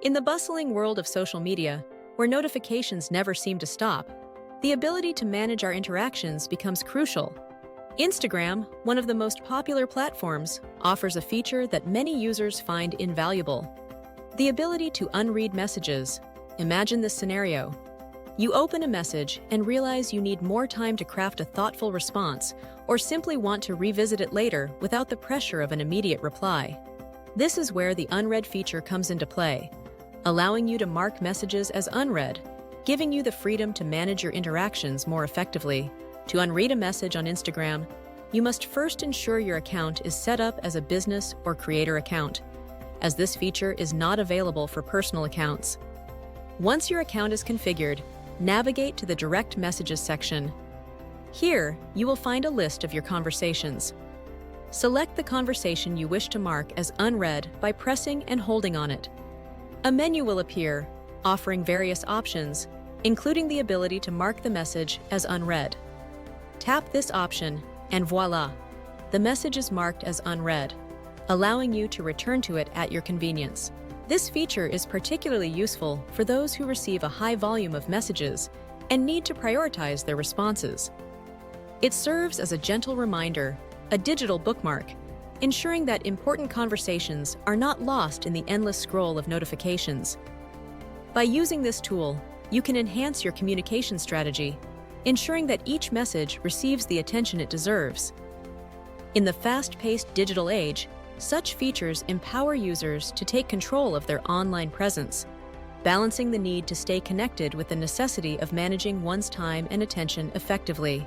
In the bustling world of social media, where notifications never seem to stop, the ability to manage our interactions becomes crucial. Instagram, one of the most popular platforms, offers a feature that many users find invaluable: the ability to unread messages. Imagine this scenario. You open a message and realize you need more time to craft a thoughtful response, or simply want to revisit it later without the pressure of an immediate reply. This is where the Unread feature comes into play, allowing you to mark messages as unread, giving you the freedom to manage your interactions more effectively. To unread a message on Instagram, you must first ensure your account is set up as a business or creator account, as this feature is not available for personal accounts. Once your account is configured, navigate to the Direct Messages section. Here, you will find a list of your conversations. Select the conversation you wish to mark as unread by pressing and holding on it. A menu will appear, offering various options, including the ability to mark the message as unread. Tap this option, and voila! The message is marked as unread, allowing you to return to it at your convenience. This feature is particularly useful for those who receive a high volume of messages and need to prioritize their responses. It serves as a gentle reminder, a digital bookmark, ensuring that important conversations are not lost in the endless scroll of notifications. By using this tool, you can enhance your communication strategy, ensuring that each message receives the attention it deserves. In the fast-paced digital age, such features empower users to take control of their online presence, balancing the need to stay connected with the necessity of managing one's time and attention effectively.